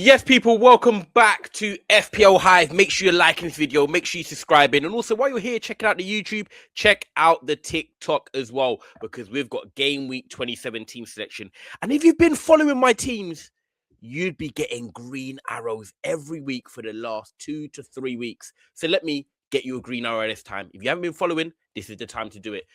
Yes, people, welcome back to FPL Hive. Make sure you're liking this video, make sure you're subscribing, and also while you're here, checking out the YouTube, check out the TikTok as well, because we've got Game Week 27 team selection. And if you've been following my teams, you'd be getting green arrows every week for the last 2 to 3 weeks. So let me get you a green arrow this time. If you haven't been following, this is the time to do it.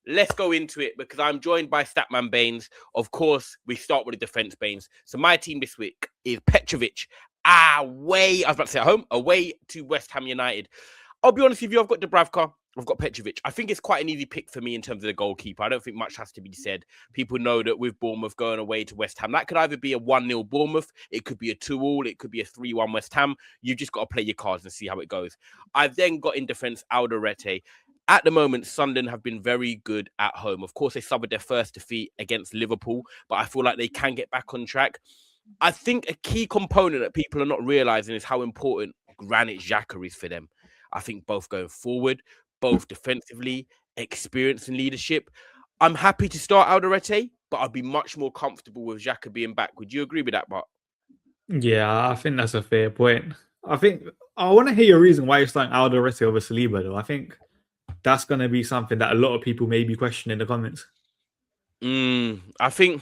Let's go into it because I'm joined by Statman Baines. Of course, we start with the defense Baines. So my team this week is Petrovic away. I was about to say at home, away to West Ham United. I'll be honest with you, I've got Dubravka, I've got Petrovic. I think it's quite an easy pick for me in terms of the goalkeeper. I don't think much has to be said. People know that with Bournemouth going away to West Ham, that could either be a 1-0 Bournemouth, it could be a 2-2, it could be a 3-1 West Ham. You've just got to play your cards and see how it goes. I've then got in defense Alderete. At the moment, Sunderland have been very good at home. Of course, they suffered their first defeat against Liverpool, but I feel like they can get back on track. I think a key component that people are not realizing is how important Granit Xhaka is for them. I think both going forward, both defensively, experience and leadership. I'm happy to start Alderete, but I'd be much more comfortable with Xhaka being back. Would you agree with that, Bart? Yeah, I think that's a fair point. I think I want to hear your reason why you're starting Alderete over Saliba, though. I think that's going to be something that a lot of people may be questioning in the comments. I think,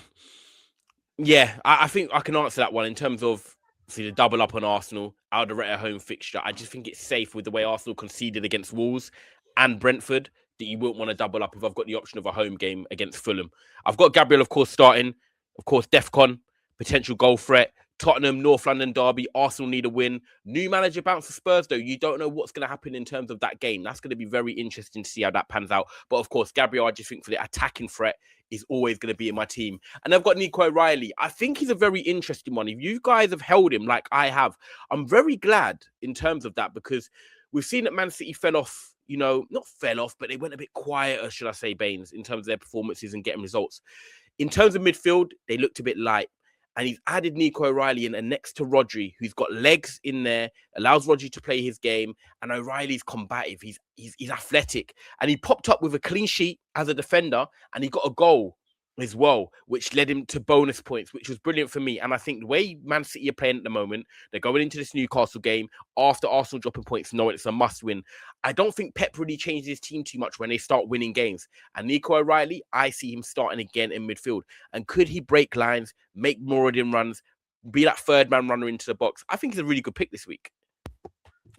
yeah, I think I can answer that one in terms of the double up on Arsenal, Alderete home fixture. I just think it's safe with the way Arsenal conceded against Wolves and Brentford that you wouldn't want to double up if I've got the option of a home game against Fulham. I've got Gabriel, of course, starting. Of course, Defcon, potential goal threat. Tottenham, North London derby, Arsenal need a win. New manager bounce for Spurs, though. You don't know what's going to happen in terms of that game. That's going to be very interesting to see how that pans out. But of course, Gabriel, I just think for the attacking threat, is always going to be in my team. And I've got Nico O'Reilly. I think he's a very interesting one. If you guys have held him like I have, I'm very glad in terms of that because we've seen that Man City fell off, not fell off, but they went a bit quieter, should I say, Baines, in terms of their performances and getting results. In terms of midfield, they looked a bit light. And he's added Nico O'Reilly in and next to Rodri, who's got legs in there, allows Rodri to play his game. And O'Reilly's combative. He's athletic. And he popped up with a clean sheet as a defender and he got a goal as well, which led him to bonus points, which was brilliant for me. And I think the way Man City are playing at the moment, they're going into this Newcastle game after Arsenal dropping points, knowing it's a must-win. I don't think Pep really changes his team too much when they start winning games. And Nico O'Reilly, I see him starting again in midfield. And could he break lines, make Moradin runs, be that third man runner into the box? I think he's a really good pick this week.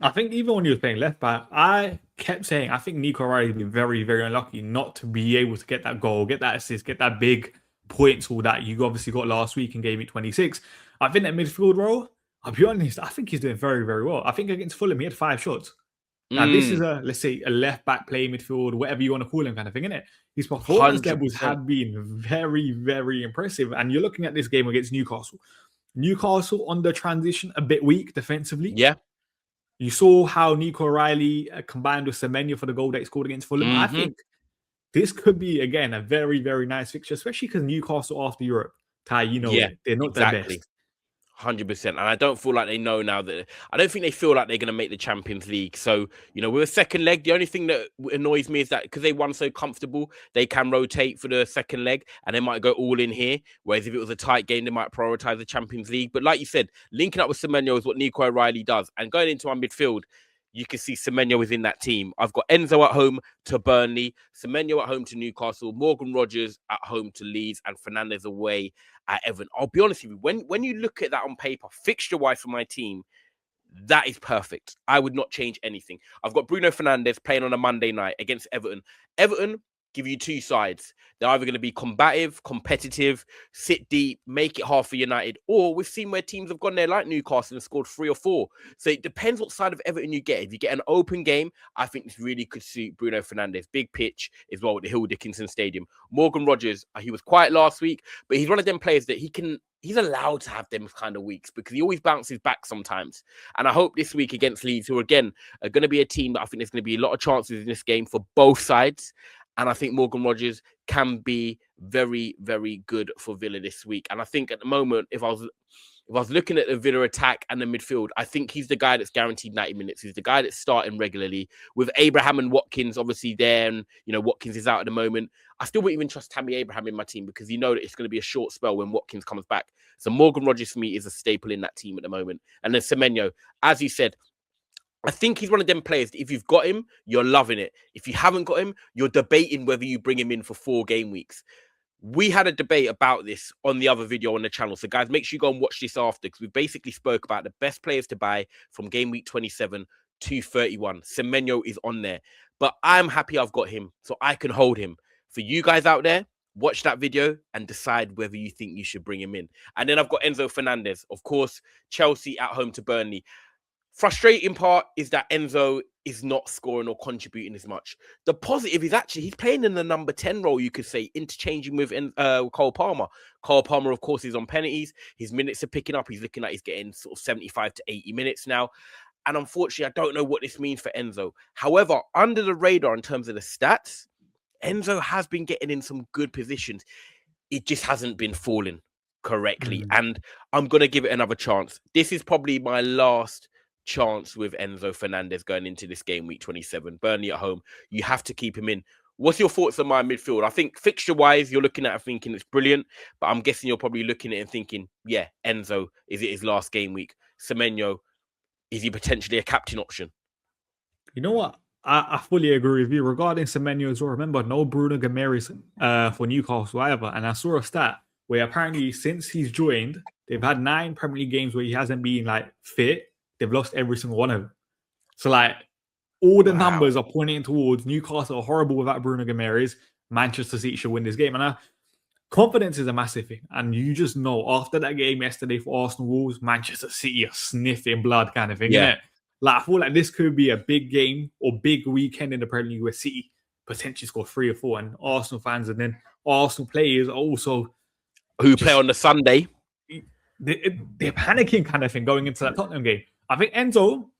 I think even when he was playing left back, I kept saying I think Nico O'Reilly has been very, very unlucky not to be able to get that goal, get that assist, get that big points all that you obviously got last week in Game Week 26. I think that midfield role, I'll be honest, I think he's doing very, very well. I think against Fulham, he had 5 shots. Now, this is let's say, a left back play midfield, whatever you want to call him kind of thing, isn't it? His performance 100%. levels have been very, very impressive. And you're looking at this game against Newcastle. Newcastle on the transition, a bit weak defensively. Yeah. You saw how Nico O'Reilly combined with Semenyo for the goal that he scored against Fulham. I think this could be, again, a very, very nice fixture, especially because Newcastle after Europe, Ty, they're not the best. 100%. And I don't feel like they know now that I don't think they feel like they're going to make the Champions League. So, with a second leg, the only thing that annoys me is that because they won so comfortable, they can rotate for the second leg and they might go all in here. Whereas if it was a tight game, they might prioritize the Champions League. But like you said, linking up with Semenyo is what Nico O'Reilly does. And going into our midfield, you can see Semenyo is in that team. I've got Enzo at home to Burnley, Semenyo at home to Newcastle, Morgan Rogers at home to Leeds, and Fernandes away at Everton. I'll be honest with you, when you look at that on paper, fixture-wise for my team, that is perfect. I would not change anything. I've got Bruno Fernandes playing on a Monday night against Everton. Everton give you 2 sides. They're either going to be combative, competitive, sit deep, make it hard for United, or we've seen where teams have gone there like Newcastle and scored 3 or 4. So it depends what side of Everton you get. If you get an open game, I think this really could suit Bruno Fernandes. Big pitch as well at the Hill Dickinson Stadium. Morgan Rogers, he was quiet last week, but he's one of them players that he's allowed to have them kind of weeks because he always bounces back sometimes. And I hope this week against Leeds, who again are going to be a team that I think there's going to be a lot of chances in this game for both sides. And I think Morgan Rogers can be very, very good for Villa this week. And I think at the moment, if I was if I was looking at the Villa attack and the midfield, I think he's the guy that's guaranteed 90 minutes. He's the guy that's starting regularly. With Abraham and Watkins obviously there, and Watkins is out at the moment, I still wouldn't even trust Tammy Abraham in my team because you know that it's going to be a short spell when Watkins comes back. So Morgan Rogers for me is a staple in that team at the moment. And then Semenyo, as you said, I think he's one of them players that if you've got him, you're loving it. If you haven't got him, you're debating whether you bring him in for 4 game weeks. We had a debate about this on the other video on the channel. So, guys, make sure you go and watch this after because we basically spoke about the best players to buy from game week 27 to 31. Semenyo is on there. But I'm happy I've got him, so I can hold him. For you guys out there, watch that video and decide whether you think you should bring him in. And then I've got Enzo Fernandez. Of course, Chelsea at home to Burnley. Frustrating part is that Enzo is not scoring or contributing as much. The positive is actually he's playing in the number 10 role, you could say, interchanging with Cole Palmer. Cole Palmer, of course, is on penalties. His minutes are picking up. He's looking like he's getting sort of 75 to 80 minutes now. And unfortunately, I don't know what this means for Enzo. However, under the radar in terms of the stats, Enzo has been getting in some good positions. It just hasn't been falling correctly. And I'm going to give it another chance. This is probably my last chance with Enzo Fernandez going into this game week 27. Burnley at home. You have to keep him in. What's your thoughts on my midfield? I think fixture-wise, you're looking at it thinking it's brilliant, but I'm guessing you're probably looking at it and thinking, yeah, Enzo, is it his last game week? Semenyo, is he potentially a captain option? You know what? I fully agree with you. Regarding Semenyo as well, remember, no Bruno Guimaraes for Newcastle either. And I saw a stat where apparently since he's joined, they've had 9 Premier League games where he hasn't been fit. They've lost every single one of them. So, all the numbers are pointing towards Newcastle are horrible without Bruno Guimaraes. Manchester City should win this game. And confidence is a massive thing. And you just know, after that game yesterday for Arsenal Wolves, Manchester City are sniffing blood kind of thing, isn't it? I feel like this could be a big game or big weekend in the Premier League where City potentially score 3 or 4. And Arsenal fans and then Arsenal players are also... Who play on the Sunday. They're panicking kind of thing going into that Tottenham game. I think Enzo,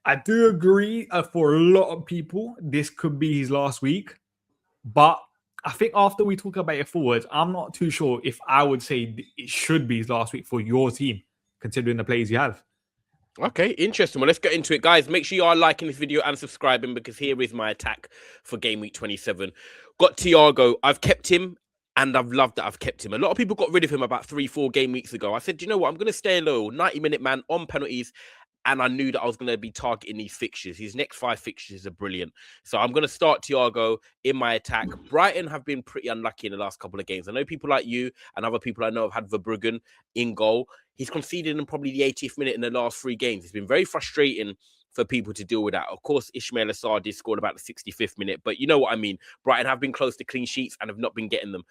I do agree for a lot of people, this could be his last week. But I think after we talk about it forwards, I'm not too sure if I would say it should be his last week for your team, considering the players you have. Okay, interesting. Well, let's get into it. Guys, make sure you are liking this video and subscribing because here is my attack for game week 27. Got Thiago. I've kept him. And I've loved that I've kept him. A lot of people got rid of him about 3-4 game weeks ago. I said, you know what? I'm going to stay loyal. 90-minute man on penalties. And I knew that I was going to be targeting these fixtures. His next 5 fixtures are brilliant. So I'm going to start Thiago in my attack. Brighton have been pretty unlucky in the last couple of games. I know people like you and other people I know have had Verbruggen in goal. He's conceded in probably the 80th minute in the last 3 games. It's been very frustrating for people to deal with that. Of course, Ismail Assar did score about the 65th minute, but you know what I mean. Brighton have been close to clean sheets and have not been getting them.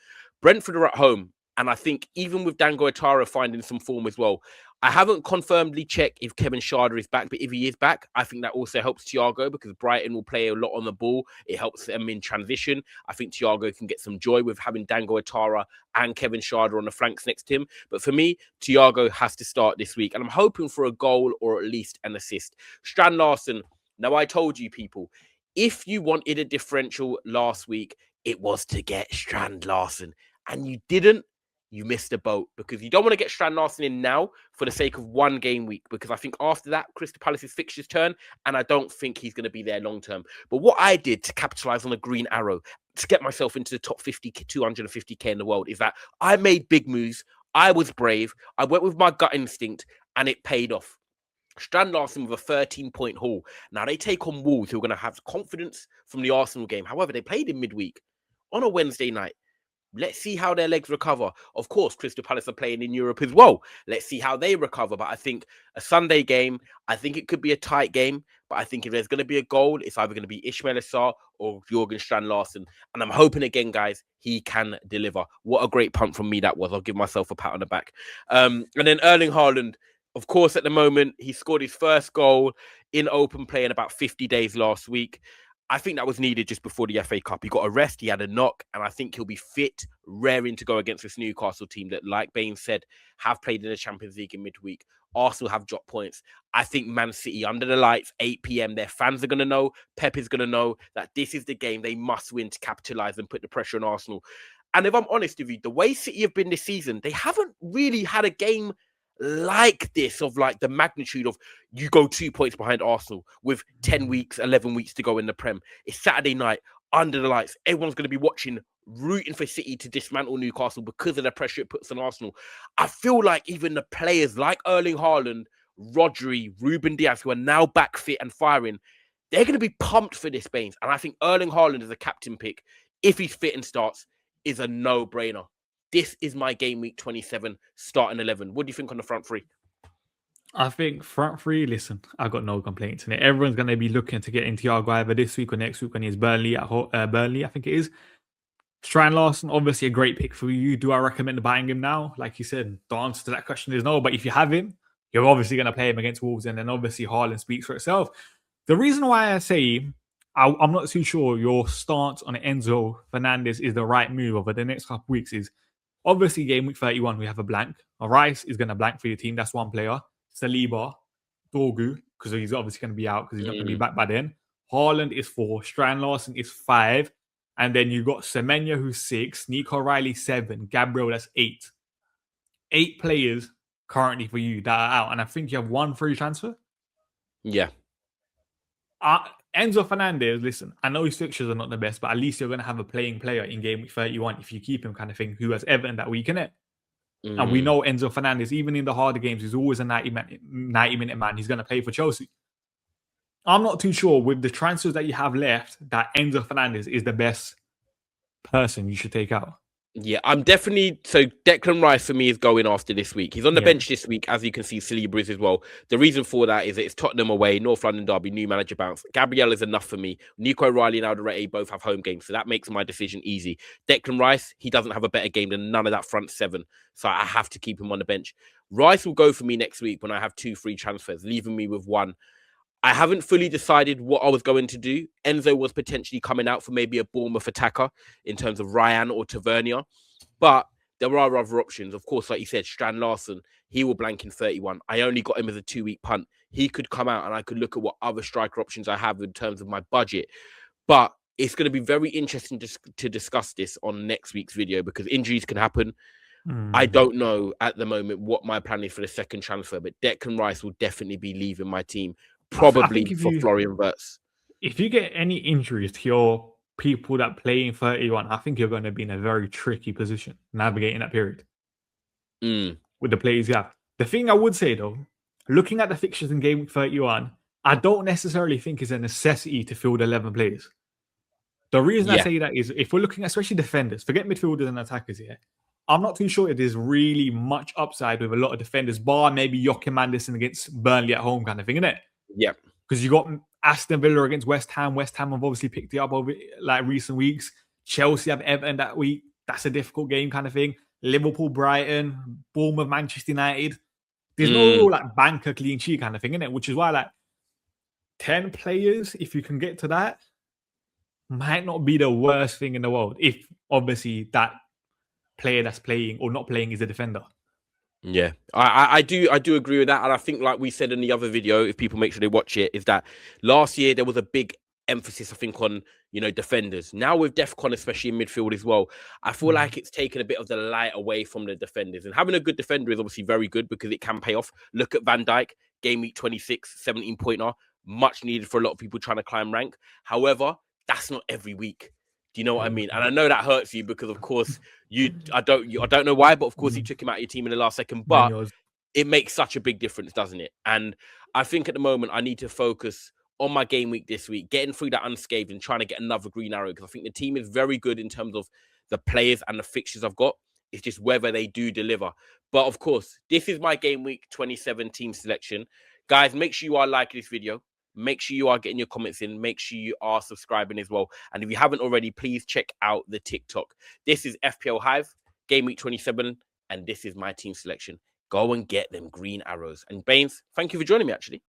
Brentford are at home, and I think even with Dango Atara finding some form as well, I haven't confirmedly checked if Kevin Schade is back, but if he is back, I think that also helps Thiago because Brighton will play a lot on the ball. It helps them in transition. I think Thiago can get some joy with having Dango Atara and Kevin Schade on the flanks next to him. But for me, Thiago has to start this week, and I'm hoping for a goal or at least an assist. Strand Larsen, now I told you people, if you wanted a differential last week, it was to get Strand Larsen, and you didn't. You missed the boat because you don't want to get Strand Larsen in now for the sake of 1 game week because I think after that, Crystal Palace's fixtures turn and I don't think he's going to be there long term. But what I did to capitalize on a green arrow to get myself into the top 50, 250k in the world is that I made big moves. I was brave. I went with my gut instinct and it paid off. Strand Larsen with a 13-point haul. Now they take on Wolves who are going to have confidence from the Arsenal game. However, they played in midweek on a Wednesday night. Let's see how their legs recover. Of course, Crystal Palace are playing in Europe as well. Let's see how they recover. But I think a Sunday game, I think it could be a tight game. But I think if there's going to be a goal, it's either going to be Ismail Assar or Jurgen Strand Larsen. And I'm hoping again, guys, he can deliver. What a great punt from me that was. I'll give myself a pat on the back. And then Erling Haaland, of course, at the moment, he scored his first goal in open play in about 50 days last week. I think that was needed just before the FA Cup. He got a rest, he had a knock, and I think he'll be fit, raring to go against this Newcastle team that, like Bain said, have played in the Champions League in midweek. Arsenal have dropped points. I think Man City, under the lights, 8 p.m, their fans are going to know, Pep is going to know that this is the game they must win to capitalise and put the pressure on Arsenal. And if I'm honest with you, the way City have been this season, they haven't really had a game like this, of like the magnitude of you go 2 points behind Arsenal with 10 weeks, 11 weeks to go in the Prem. It's Saturday night under the lights. Everyone's going to be watching, rooting for City to dismantle Newcastle because of the pressure it puts on Arsenal. I feel like even the players like Erling Haaland, Rodri, Ruben Diaz, who are now back fit and firing, they're going to be pumped for this, Baines. And I think Erling Haaland as a captain pick, if he's fit and starts, is a no-brainer. This is my game week 27 starting 11. What do you think on the front three? I think front three, listen, I've got no complaints in it. Everyone's going to be looking to get into Thiago either this week or next week when he's Burnley at Burnley, I think it is. Strand Larson, obviously a great pick for you. Do I recommend buying him now? Like you said, the answer to that question is no. But if you have him, you're obviously going to play him against Wolves. And then obviously Haaland speaks for itself. The reason why I say I'm not too sure your stance on Enzo Fernandez is the right move over the next couple of weeks is obviously game week 31, we have a blank. Rice is going to blank for your team. That's one player. Saliba, Dorgu, because he's obviously going to be out because he's not going to be back by then. Haaland is 4. Strand Larson is 5. And then you got Semenya, who's 6. Nico Riley, 7. Gabriel, that's 8. 8 players currently for you that are out. And I think you have 1 free transfer. Yeah. Enzo Fernandez, listen, I know his fixtures are not the best, but at least you're going to have a playing player in game week 31 if you keep him, kind of thing, who has Everton that week, innit? And we know Enzo Fernandez, even in the harder games, he's always a 90-minute man. He's going to play for Chelsea. I'm not too sure with the transfers that you have left that Enzo Fernandez is the best person you should take out. Yeah, I'm definitely... So Declan Rice for me is going after this week. He's on the bench this week, as you can see, Saliba is as well. The reason for that is that it's Tottenham away, North London derby, new manager bounce. Gabriel is enough for me. Nico Riley and Alderete both have home games, so that makes my decision easy. Declan Rice, he doesn't have a better game than none of that front 7, so I have to keep him on the bench. Rice will go for me next week when I have 2 free transfers, leaving me with 1. I haven't fully decided what I was going to do. Enzo was potentially coming out for maybe a Bournemouth attacker in terms of Ryan or Tavernier. But there are other options. Of course, like you said, Strand Larson, he will blank in 31. I only got him as a 2-week punt. He could come out and I could look at what other striker options I have in terms of my budget. But it's going to be very interesting to discuss this on next week's video because injuries can happen. I don't know at the moment what my plan is for the second transfer, but Declan Rice will definitely be leaving my team. Probably for Florian Wirtz. If you get any injuries to your people that play in 31, I think you're going to be in a very tricky position navigating that period with the players you have. The thing I would say, though, looking at the fixtures in game week 31, I don't necessarily think it's a necessity to field 11 players. The reason I say that is if we're looking at especially defenders, forget midfielders and attackers here, I'm not too sure if there's really much upside with a lot of defenders, bar maybe Joachim Andersen against Burnley at home kind of thing, isn't it? Yeah. Because you got Aston Villa against West Ham. West Ham have obviously picked it up over like recent weeks. Chelsea have Everton that week. That's a difficult game kind of thing. Liverpool, Brighton, Bournemouth, Manchester United. There's no like banker clean sheet kind of thing, innit? Which is why like 10 players, if you can get to that, might not be the worst thing in the world. If obviously that player that's playing or not playing is a defender. Yeah, I do agree with that. And I think like we said in the other video, if people make sure they watch it, is that last year there was a big emphasis, I think, on, you know, defenders. Now with DEFCON, especially in midfield as well, I feel like it's taken a bit of the light away from the defenders. And having a good defender is obviously very good because it can pay off. Look at Van Dijk, game week 26, 17-pointer, much needed for a lot of people trying to climb rank. However, that's not every week. Do you know what I mean? And I know that hurts you because, of course, I don't know why, but of course you took him out of your team in the last second. But it makes such a big difference, doesn't it? And I think at the moment I need to focus on my game week this week, getting through that unscathed and trying to get another green arrow because I think the team is very good in terms of the players and the fixtures I've got. It's just whether they do deliver. But of course, this is my game week 27 team selection. Guys, make sure you are liking this video. Make sure you are getting your comments in. Make sure you are subscribing as well. And if you haven't already, please check out the TikTok. This is FPL Hive, Game Week 27, and this is my team selection. Go and get them green arrows. And Baines, thank you for joining me, actually.